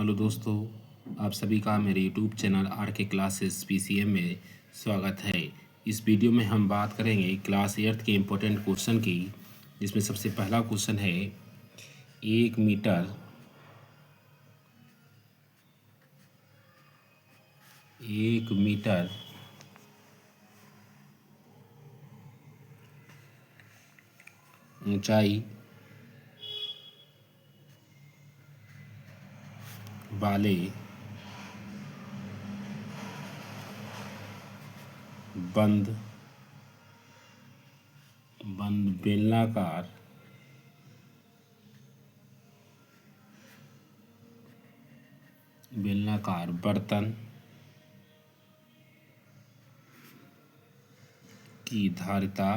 Hello दोस्तों, आप सभी का मेरे यूट्यूब चैनल आर के क्लासेस पीसीएम में स्वागत है। इस वीडियो में हम बात करेंगे क्लास 8 के इम्पोर्टेंट क्वेश्चन की, जिसमें सबसे पहला क्वेश्चन है 1 मीटर ऊंचाई वाले बंद बेलनाकार बर्तन की धारिता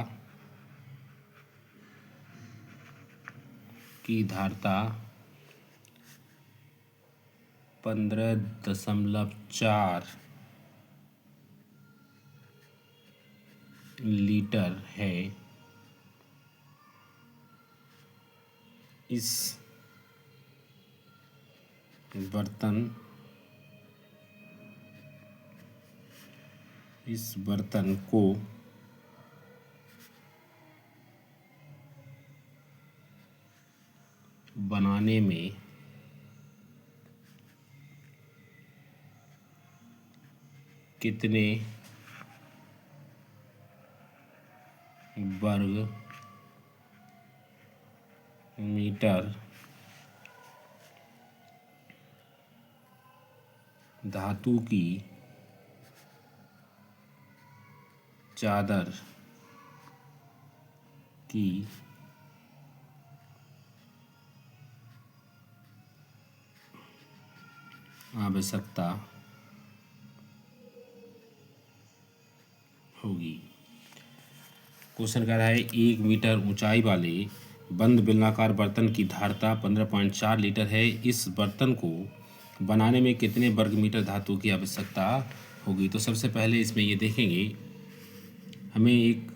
15.4 लीटर है। इस बर्तन को बनाने में कितने वर्ग मीटर धातु की चादर की आवश्यकता होगी। क्वेश्चन कह रहा है 1 मीटर ऊंचाई वाले बंद बेलनाकार बर्तन की धारिता 15.4 लीटर है। इस बर्तन को बनाने में कितने वर्ग मीटर धातु की आवश्यकता होगी। तो सबसे पहले इसमें ये देखेंगे हमें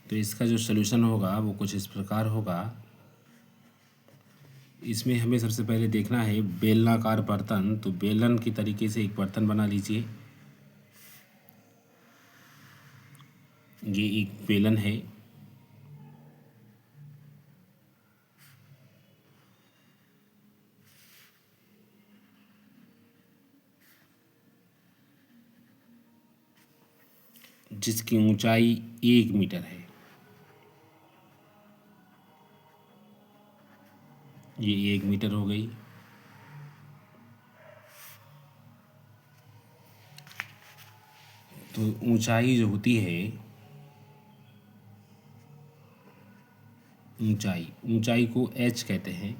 तो इसका जो सलूशन होगा वो कुछ इस प्रकार होगा। इसमें हमें सबसे पहले देखना है बेलनाकार बर्तन, तो बेलन की तरीके से एक बर्तन बना लीजिए। ये एक बेलन है। जिसकी ऊंचाई 1 मीटर है। ये 1 मीटर हो गई। तो ऊंचाई जो होती है, ऊंचाई को h कहते हैं,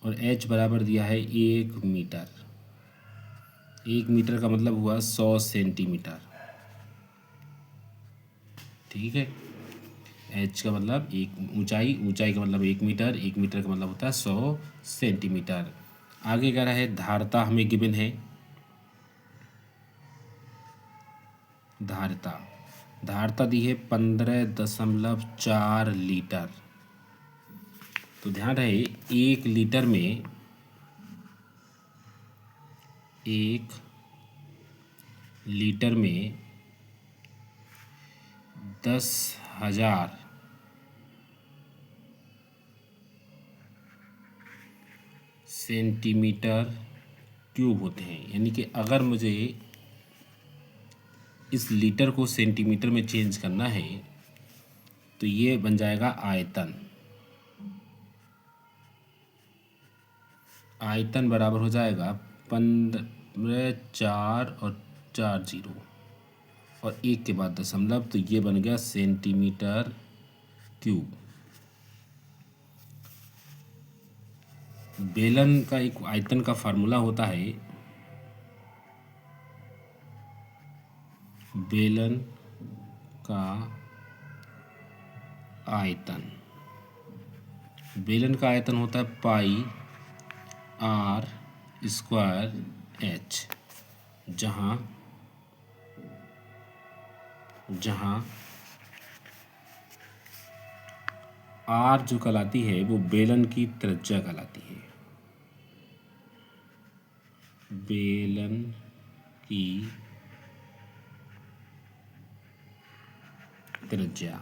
और h बराबर दिया है 1 मीटर। 1 मीटर का मतलब हुआ 100 सेंटीमीटर। ठीक है, h का मतलब ऊंचाई का मतलब 1 मीटर, 1 मीटर का मतलब होता है 100 सेंटीमीटर। आगे कह रहा है धारिता हमें गिवन है। धारिता दी है 15.4 लीटर। तो ध्यान रहे 1 लीटर में 10,000 सेंटीमीटर क्यूब होते हैं। यानी कि अगर मुझे इस लीटर को सेंटीमीटर में चेंज करना है तो ये बन जाएगा आयतन बराबर हो जाएगा 15, 4 और 4 जीरो और 1 के बाद दशमलव, तो ये बन गया सेंटीमीटर क्यूब। बेलन का एक आयतन का फार्मूला होता है, बेलन का आयतन होता है पाई r स्क्वायर h, जहाँ r जो कहलाती है वो बेलन की त्रिज्या कहलाती है। बेलन की त्रिज्या,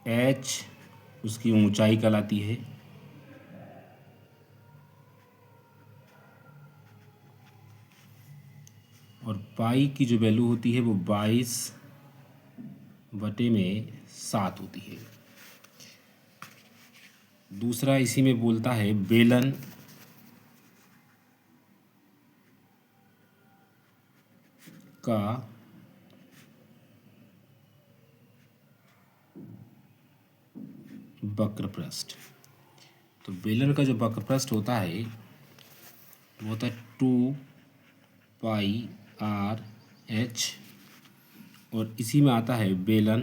h उसकी ऊंचाई कहलाती है, और पाई की जो वैल्यू होती है वो 22/7 होती है। दूसरा इसी में बोलता है बेलन का वक्रपृष्ठ। तो बेलन का जो वक्रपृष्ठ होता है वो होता है 2πr/h, और इसी में आता है बेलन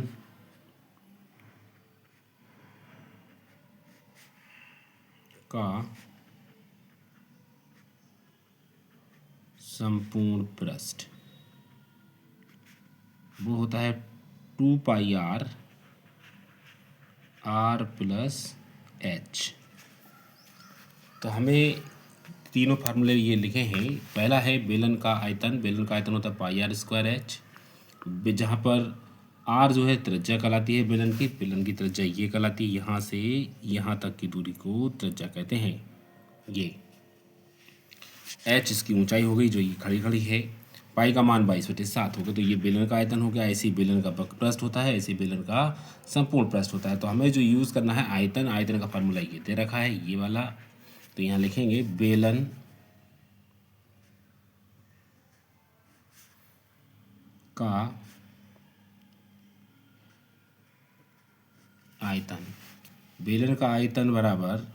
का संपूर्ण पृष्ठ, वो होता है 2πr/r+h। तो हमें तीनों फार्मूले ये लिखे हैं। पहला है बेलन का आयतन, बेलन का आयतन होता है πr²h, जहाँ पर r जो है त्रिज्या कहलाती है बेलन की त्रिज्या ये कहलाती है, यहाँ से यहाँ तक की दूरी को त्रिज्या कहते हैं। ये h इसकी ऊंचाई हो गई जो ये खड़ी खड़ी है, पाई का मान 22/7 हो गया, तो ये बेलन का आयतन हो गया। ऐसे ही बेलन का वक्रपृष्ठ होता है, ऐसे ही बेलन का संपूर्ण पृष्ठ होता है। तो हमें जो यूज़ करना है आयतन, आयतन का फार्मूला ये दे रखा है ये वाला, तो यहाँ लिखेंगे बेलन का आयतन, बेलन का आयतन बराबर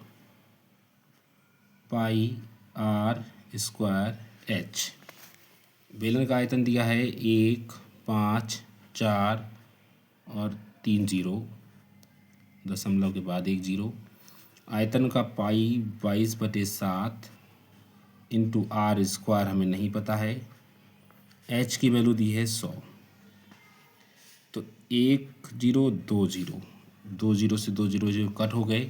πr²h। बेलन का आयतन दिया है 1, 5, 4 और 3 जीरो, दशमलव के बाद 1 जीरो। आयतन का पाई 22/7 इंटू r² हमें नहीं पता है, h की वैल्यू दी है 100। तो 1 जीरो 2 जीरो, 2 जीरो से 2 जीरो जो कट हो गए,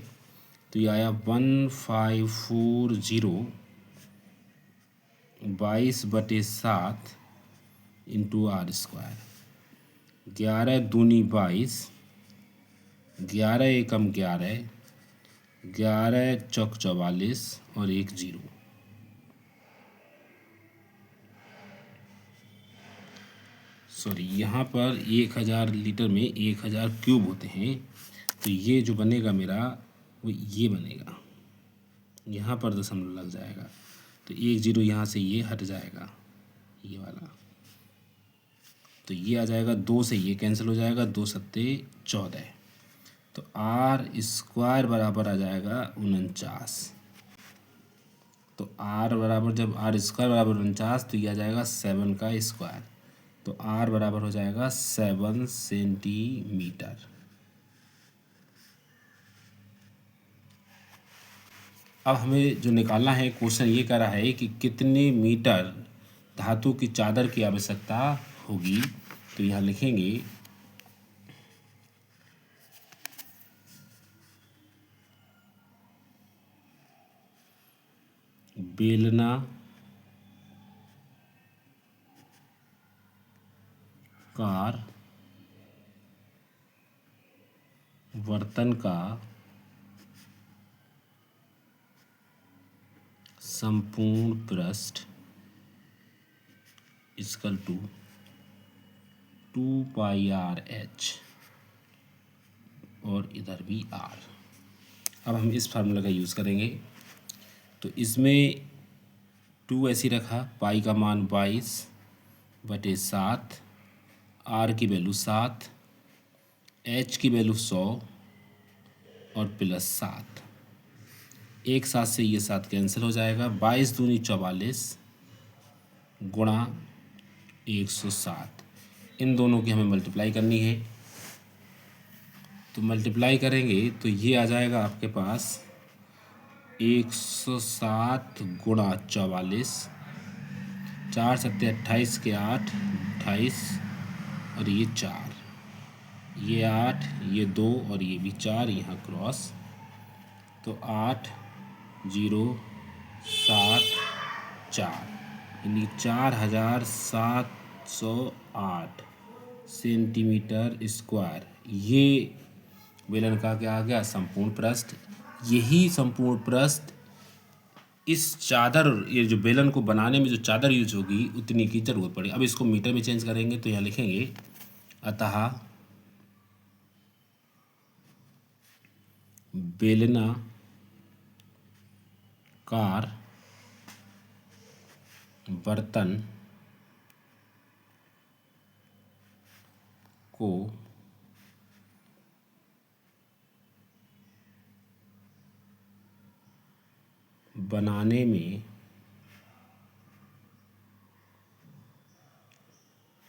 तो ये आया 1540 22/7 इंटू r²। 11 दूनी 22, 11 एकम 11, 11 चौक 44 और 1 जीरो। सॉरी, यहाँ पर 1000 लीटर में 1000 क्यूब होते हैं, तो ये जो बनेगा मेरा वो ये बनेगा, यहाँ पर दशमलव लग जाएगा, तो 1 जीरो यहाँ से ये हट जाएगा ये वाला, तो ये आ जाएगा 2 से ये कैंसिल हो जाएगा, 2 सत्ते 14, तो r² बराबर आ जाएगा 49। तो r बराबर, जब r² बराबर 49 तो ये आ जाएगा 7 का स्क्वायर, तो r बराबर हो जाएगा 7 सेंटीमीटर। अब हमें जो निकालना है, क्वेश्चन ये कह रहा है कि कितने मीटर धातु की चादर की आवश्यकता होगी, तो यहाँ लिखेंगे बेलना कार बर्तन का संपूर्ण पृष्ठ इक्वल टू 2πr/h, और इधर भी r। अब हम इस फार्मूला का यूज़ करेंगे। तो इसमें 2 ऐसी रखा, पाई का मान 22/7, r की वैल्यू 7, h की वैल्यू 100 और +7। एक साथ से ये 7 कैंसिल हो जाएगा, 22 दूनी 44 गुणा 107, इन दोनों की हमें मल्टीप्लाई करनी है। तो मल्टीप्लाई करेंगे तो ये आ जाएगा आपके पास 107 गुणा 44, 4 सत्ते 28 के 8, 28 और ये 4, ये 8, ये 2 और ये भी 4, यहाँ क्रॉस, तो 8 0 7 यानी 4708 सेंटीमीटर स्क्वायर। ये बेलन का क्या आ गया, संपूर्ण पृष्ठ। यही संपूर्ण पृष्ठ इस चादर, ये जो बेलन को बनाने में जो चादर यूज होगी उतनी की जरूरत पड़े। अब इसको मीटर में चेंज करेंगे तो यहाँ लिखेंगे अतः बेलनाकार बर्तन को बनाने में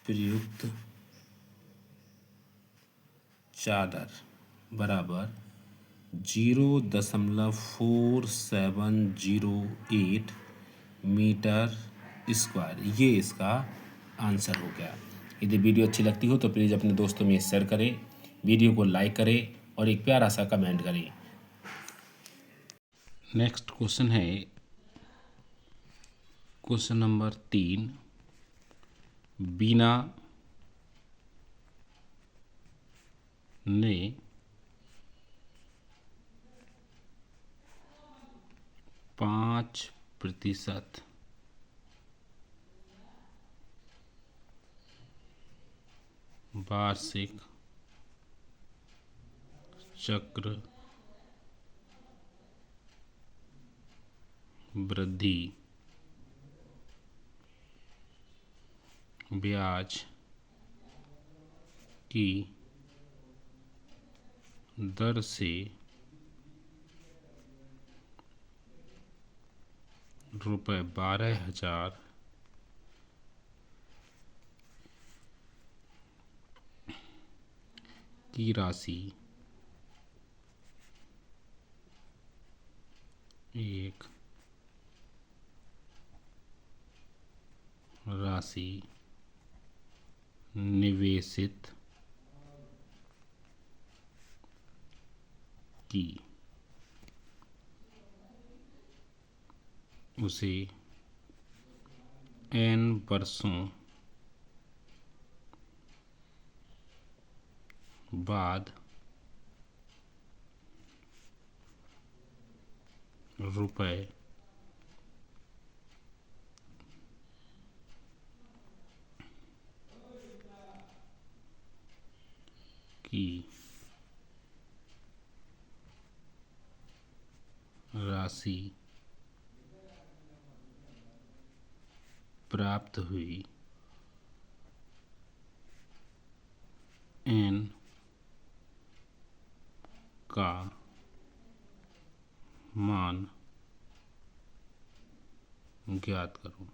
प्रयुक्त चादर बराबर 0.4708 मीटर स्क्वायर। ये इसका आंसर हो गया। यदि वीडियो अच्छी लगती हो तो प्लीज़ अपने दोस्तों में शेयर करें, वीडियो को लाइक करें और एक प्यारा सा कमेंट करें। नेक्स्ट क्वेश्चन है क्वेश्चन नंबर 3। बीना ने 5% वार्षिक चक्र वृद्धि ब्याज की दर से ₹12,000 की राशि एक राशि निवेशित की, उसे n वर्षों बाद रुपए की राशि प्राप्त हुई। n का मान ज्ञात करो।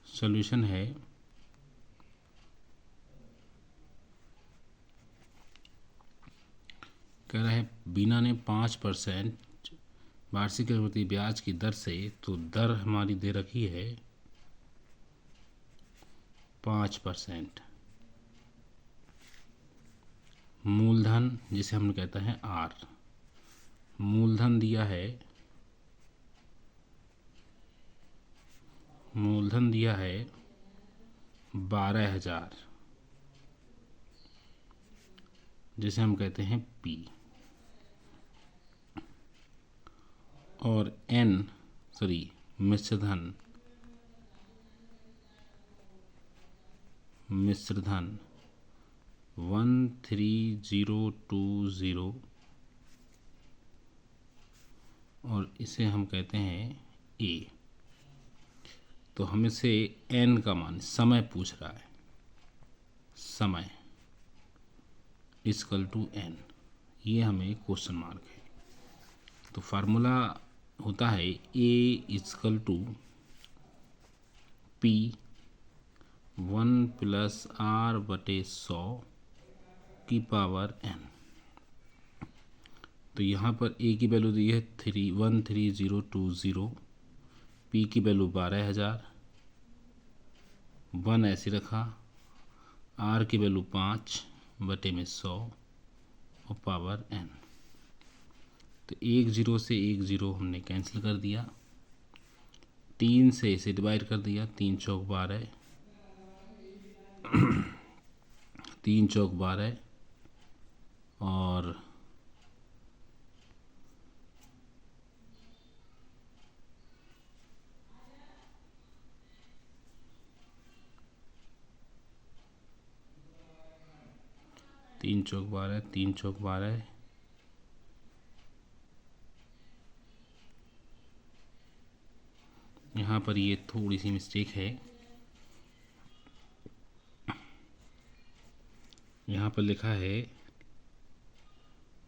सॉल्यूशन है कह रहा है बीना ने 5% वार्षिक चक्रवृद्धि ब्याज की दर से, तो दर हमारी दे रखी है 5%। मूलधन जिसे हम कहते हैं R, मूलधन दिया है 12,000 जिसे हम कहते हैं P, और मिश्रधन 13020 और इसे हम कहते हैं A। तो हमें से n का मान, समय पूछ रहा है, समय =n, ये हमें क्वेश्चन मार्क है। तो फार्मूला होता है A = P 1 + R/100 की पावर n। तो यहाँ पर A की वैल्यू दी है 13020, P की वैल्यू 12,000, 1 ऐसे रखा, R की वैल्यू 5/100 और पावर n। तो एक जीरो से एक जीरो हमने कैंसिल कर दिया, 3 से इसे डिवाइड कर दिया, 3 चौक 12, 3 चौक 12 और 3 चौक 12, 3 चौक 12, यहाँ पर ये थोड़ी सी मिस्टेक है, यहाँ पर लिखा है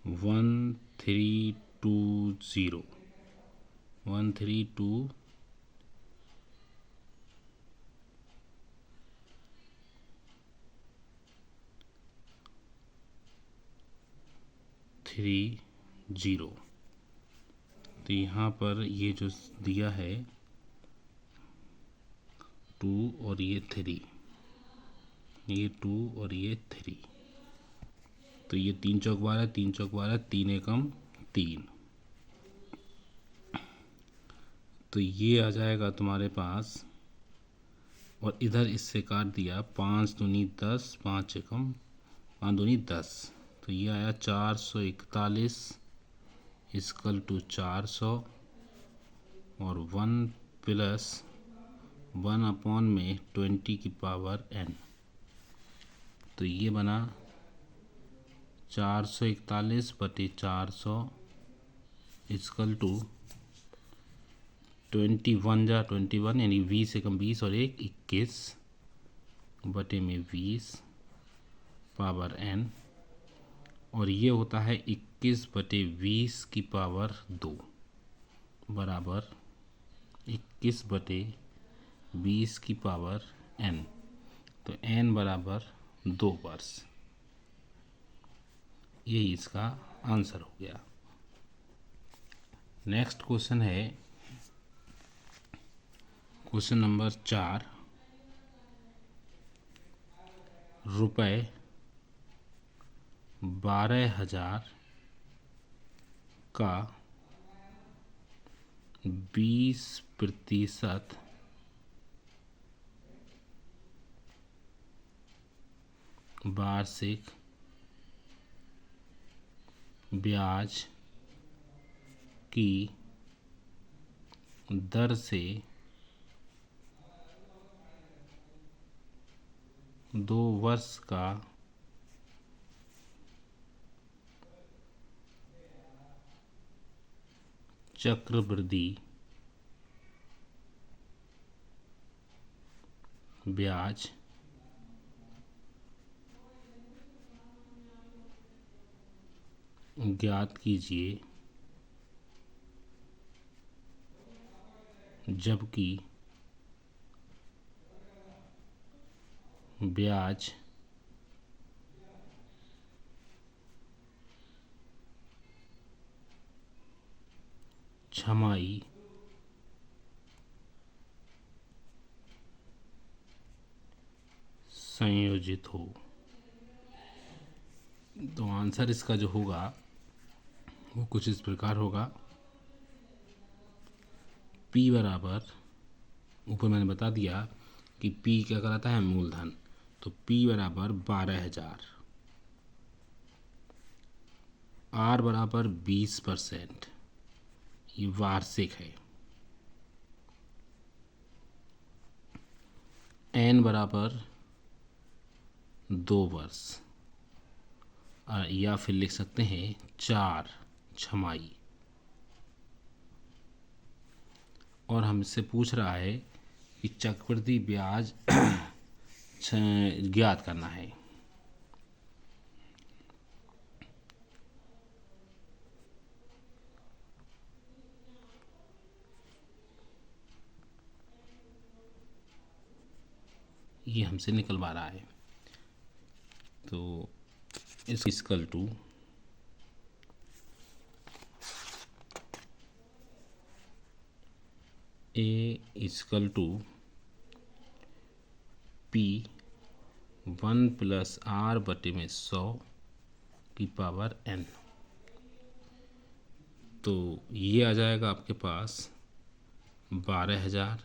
1320, 1320 तो यहाँ पर ये जो दिया है 2 और ये 3, ये 2 और ये 3, तो ये 3 चौक 12, 3 चौक 12, 3 एकम 3, तो ये आ जाएगा तुम्हारे पास, और इधर इससे काट दिया, 5 दूनी 10, 5 एकम 5 दूनी 10, तो ये आया 441 इक्वल टू 400 और 1 प्लस 1 अपॉन में 20 की पावर n, तो ये बना 441 बटे 400 इक्वल टू 21 जा 21 यानी 20 एकम 20 और 1 21 बटे में 20 पावर n, और ये होता है 21 बटे 20 की पावर 2 बराबर 21 बटे 20 की पावर n, तो n बराबर 2 वर्ष। यही इसका आंसर हो गया। नेक्स्ट क्वेश्चन है क्वेश्चन नंबर 4, रुपये 12,000 का 20% वार्षिक ब्याज की दर से 2 वर्ष का चक्रवृद्धि ब्याज ज्ञात कीजिए, जबकि ब्याज छमाही संयोजित हो। तो आंसर इसका जो होगा वो कुछ इस प्रकार होगा, P बराबर, ऊपर मैंने बता दिया कि P क्या कहलाता है, मूलधन, तो P बराबर 12,000, R बराबर 20%, ये वार्षिक है, N बराबर 2 वर्ष, या फिर लिख सकते हैं 4 छमाही, और हमसे पूछ रहा है कि चक्रवृद्धि ब्याज ज्ञात करना है। ये हमसे निकलवा रहा है, तो इस equal to a equal to P 1 plus R बटे में 100 की पावर n, तो ये आ जाएगा आपके पास 12,000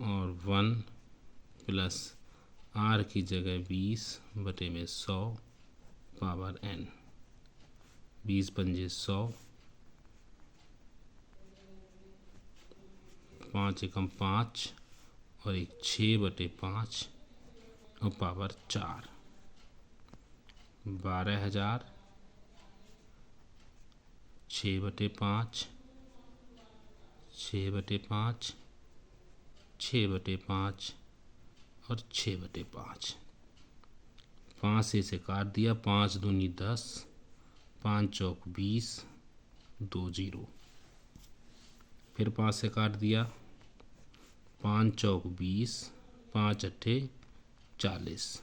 और 1 प्लस r की जगह 20/100 पावर n। 20 पंजे 100, 5 एकम 5 और एक 6/5 और पावर 4। 12,000 6/5 6/5 6/5 और 6/5। 5 से काट दिया, 5 दूनी 10, 5 चौक 20, 2 0। फिर 5 से काट दिया, 5 चौक 20, 5 अट्ठे 40।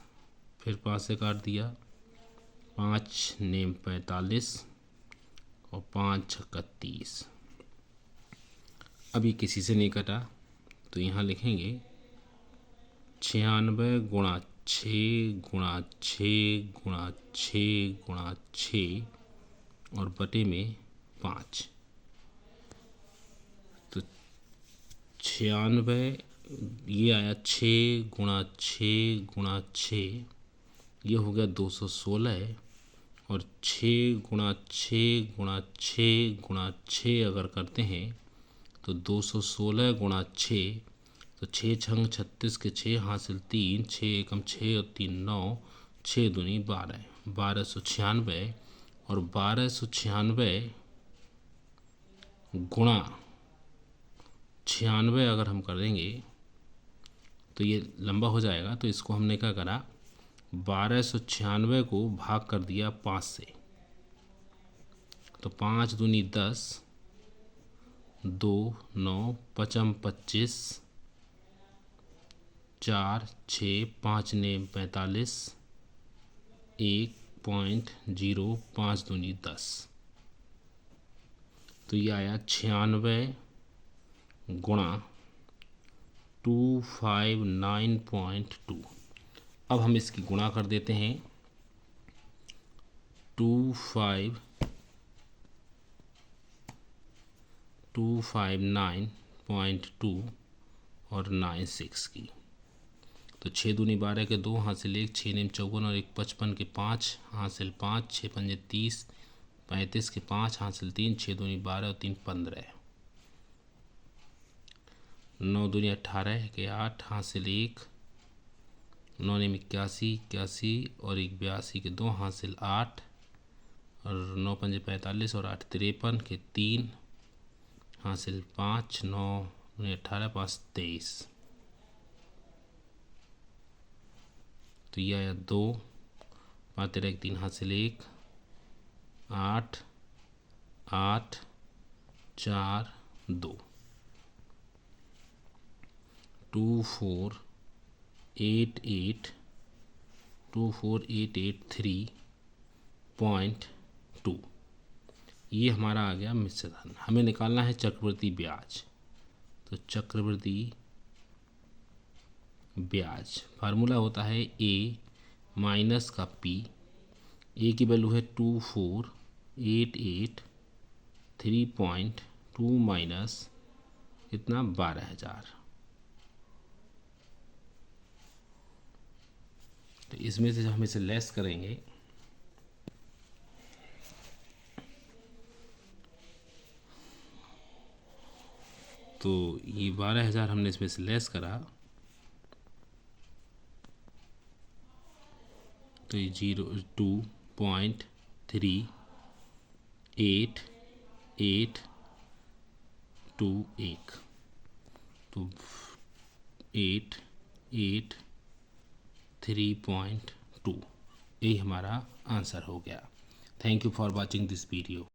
फिर 5 से काट दिया, 5 नेम 45 और 5 छक्का 30। अभी किसी से नहीं कटा तो यहाँ लिखेंगे 96 गुणा 6 गुणा 6 गुणा 6 गुणा 6 और बटे में 5। तो 96 ये आया 6 गुणा 6 गुणा 6, ये हो गया 216। और 6 गुणा 6 गुणा 6 गुणा 6 अगर करते हैं तो 216 गुणा 6, तो 6 छंग 36 के 6 हासिल 3, 6 एकम 6 और 3 9, 6 दूनी 12, 1296। और 1296 गुणा 96 अगर हम कर देंगे तो ये लंबा हो जाएगा। तो इसको हमने क्या करा, 1296 को भाग कर दिया 5 से। तो 5 दूनी 10, 2 9 पचम 25, 4 6 5 ने 45, 1.0 5 दूनी 10। तो ये आया 96 गुणा 259.2। अब हम इसकी गुणा कर देते हैं। 259.2 और 96 की। तो 6 दूनी 12 के 2 हासिल 1, 6 नेम 54 और 1 55 के 5 हासिल 5, 6 पंजे 30, 35 के 5 हासिल 3, 6 दूनी 12 और 3 15, 9 दूनी 18 के 8 हासिल 1, 9 नेम 81, 81 और 1 82 के 2 हासिल 8 और 9 पंजे 45 और 8 53 के 3 हासिल 5, 9 दूनी 18, 5 23। तो यह आया 2, 5 13 1 3 हासिल 1, 8 8 4 2, 2488.2। ये हमारा आ गया मिश्र धन। हमें निकालना है चक्रवृद्धि ब्याज। तो चक्रवृद्धि ब्याज फार्मूला होता है ए माइनस का पी। ए की वैल्यू है 2488.3.2 माइनस कितना 12,000। तो इसमें से हम इसे लेस करेंगे तो ये 12,000 हमने इसमें से लेस करा तो ये 0.23881 तो 883.2 यही हमारा आंसर हो गया। Thank you for watching this video.